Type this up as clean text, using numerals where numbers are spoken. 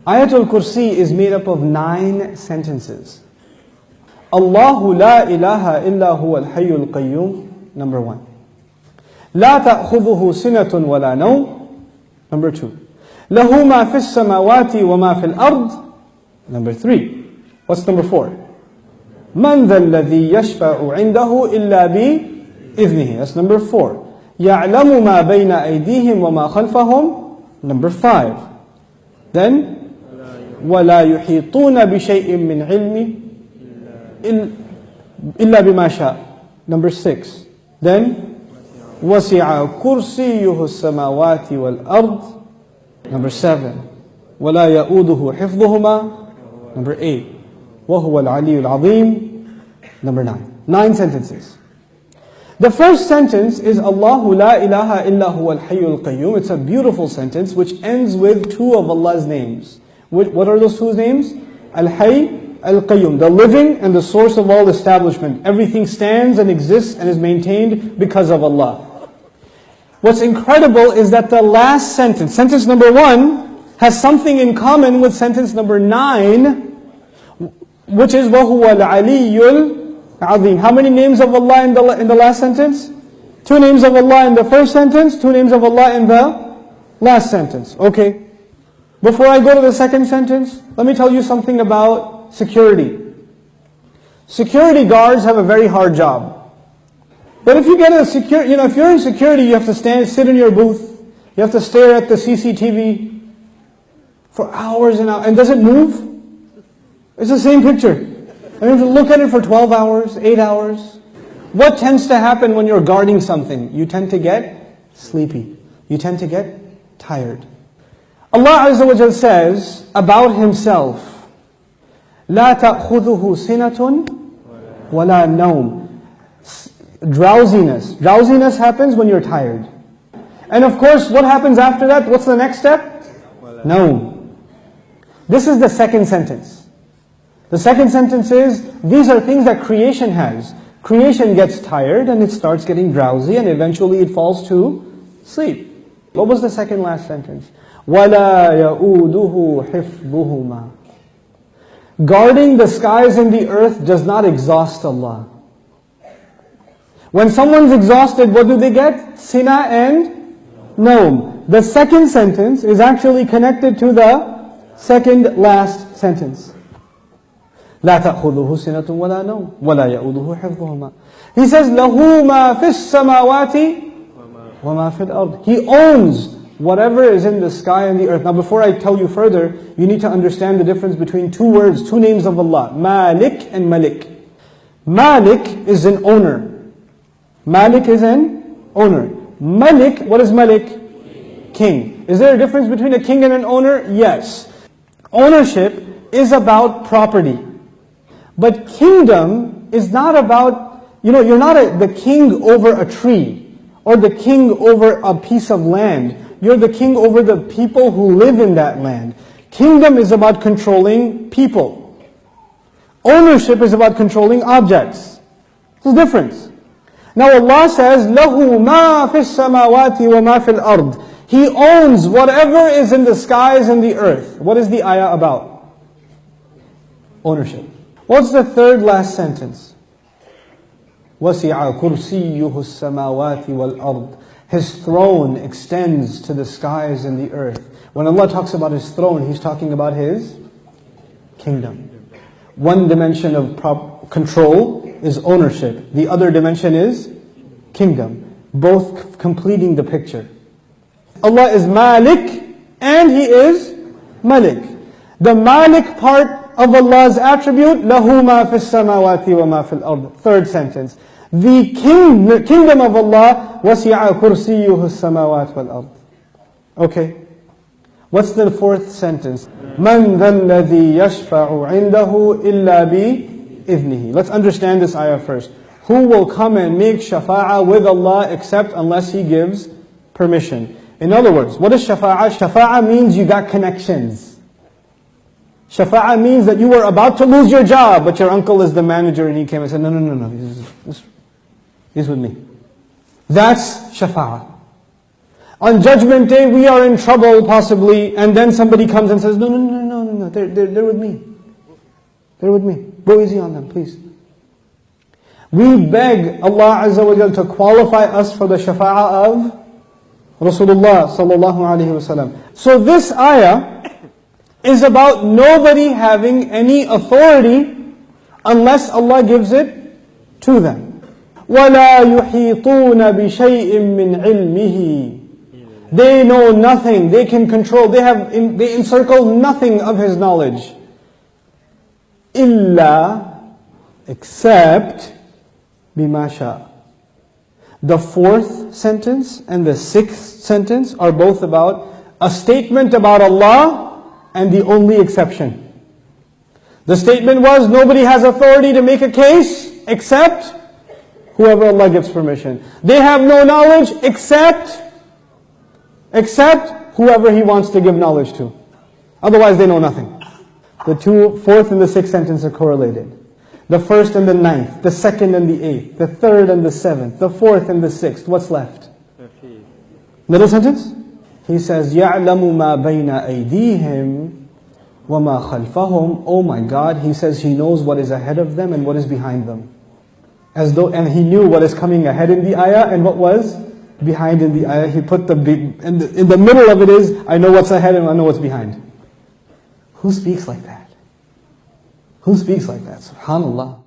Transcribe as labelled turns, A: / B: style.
A: Aayat Al Kursi is made up of 9 sentences. Allahu la ilaha illa huwa al-hayyul qayyum, number 1. La ta'khudhuhu sinatun wa la nawm, number 2. Lahu ma fis samawati wa ma fil ard, number 3. What's number 4? Man dha alladhi yashfa'u 'indahu illa bi idhnihi. That's number 4. Ya'lamu ma bayna aydihim wa ma khalfahum, number 5. Then وَلَا يُحِيطُونَ بِشَيْءٍ مِّنْ عِلْمِ إِلَّا بِمَا شَاءَ, number 6. Then وَسِعَ كُرْسِيُّهُ السَّمَاوَاتِ وَالْأَرْضِ, number 7. وَلَا يَؤُودُهُ حِفْظُهُمَا, number 8. وَهُوَ الْعَلِيُّ الْعَظِيمُ, number 9. 9 sentences. The first sentence is Allahu la ilaha illa huwa al-hayyul qayyum. It's a beautiful sentence which ends with 2 of Allah's names. What are those 2 names? Al-Hayy, Al-Qayyum, the living and the source of all establishment. Everything stands and exists and is maintained because of Allah. What's incredible is that the last sentence, sentence number 1, has something in common with sentence number 9, which is وَهُوَ الْعَلِيُّ الْعَظِيمُ. How many names of Allah in the last sentence? 2 names of Allah in the first sentence, 2 names of Allah in the last sentence. Okay. Before I go to the second sentence, let me tell you something about security. Security guards have a very hard job. But if you get if you're in security, you have to sit in your booth. You have to stare at the CCTV for hours and hours. And does it move? It's the same picture. And you have to look at it for 12 hours, 8 hours. What tends to happen when you're guarding something? You tend to get sleepy. You tend to get tired. Allah Azza wa Jal says about Himself, لا تأخذه سنة ولا نوم. Drowsiness. Drowsiness happens when you're tired. And of course, what happens after that? What's the next step? Naum. This is the second sentence. The second sentence is, these are things that creation has. Creation gets tired and it starts getting drowsy and eventually it falls to sleep. What was the second last sentence? وَلَا يَؤُودُهُ حِفْظُهُمَا. Guarding the skies and the earth does not exhaust Allah. When someone's exhausted, what do they get? Sina and Naum. The second sentence is actually connected to the second last sentence. لا تأخذه سنة ولا نوم ولا يؤوده حفظهما. He says, له ما في السماوات وما في الأرض. He owns whatever is in the sky and the earth. Now before I tell you further, you need to understand the difference between 2 words, 2 names of Allah. Malik and Malik. Malik is an owner. Malik is an owner. Malik, what is Malik? King. Is there a difference between a king and an owner? Yes. Ownership is about property. But kingdom is not about, you're not the king over a tree or the king over a piece of land. You're the king over the people who live in that land. Kingdom is about controlling people. Ownership is about controlling objects. There's a difference. Now Allah says, لَهُ مَا فِي السَّمَاوَاتِ وَمَا فِي الْأَرْضِ. He owns whatever is in the skies and the earth. What is the ayah about? Ownership. What's the third last sentence? وَسِعَ كُرْسِيُّهُ السَّمَاوَاتِ وَالْأَرْضِ. His throne extends to the skies and the earth. When Allah talks about His throne, He's talking about His kingdom. One dimension of control is ownership. The other dimension is kingdom. Both completing the picture. Allah is Malik and He is Malik. The Malik part of Allah's attribute, لَهُ مَا فِي السَّمَاوَاتِ وَمَا فِي الْأَرْضِ. Third sentence. The kingdom of Allah, وَسِعَ كُرْسِيُّهُ السَّمَاوَاتِ وَالْأَرْضِ. Okay. What's the fourth sentence? مَنْ ذَا الَّذِي يَشْفَعُ عِنْدَهُ إِلَّا بِإِذْنِهِ. Let's understand this ayah first. Who will come and make shafa'ah with Allah except unless He gives permission? In other words, what is shafa'ah? Shafa'ah means you got connections. Shafa'ah means that you were about to lose your job, but your uncle is the manager and he came and said, no, he's with me. That's shafa'ah. On Judgment Day, we are in trouble possibly, and then somebody comes and says, no, they're with me. They're with me. Go easy on them, please. We beg Allah Azza wa Jal to qualify us for the shafa'ah of Rasulullah sallallahu alaihi wasallam. So this ayah is about nobody having any authority unless Allah gives it to them. وَلَا يُحِيطُونَ بِشَيْءٍ مِّنْ عِلْمِهِ. They know nothing, they can control, they encircle nothing of His knowledge. إِلَّا, except بِمَا شَاءَ. The fourth sentence and the sixth sentence are both about a statement about Allah and the only exception. The statement was, nobody has authority to make a case except whoever Allah gives permission. They have no knowledge except whoever He wants to give knowledge to. Otherwise they know nothing. The fourth and the sixth sentence are correlated. The first and the ninth, the second and the eighth, the third and the seventh, the fourth and the sixth. What's left? Middle sentence? He says, يَعْلَمُ مَا بَيْنَ أَيْدِيهِمْ وَمَا خَلْفَهُمْ. Oh my God, He says He knows what is ahead of them and what is behind them. And He knew what is coming ahead in the ayah and what was behind in the ayah. He put in the middle of it is, I know what's ahead and I know what's behind. Who speaks like that? Who speaks like that? SubhanAllah.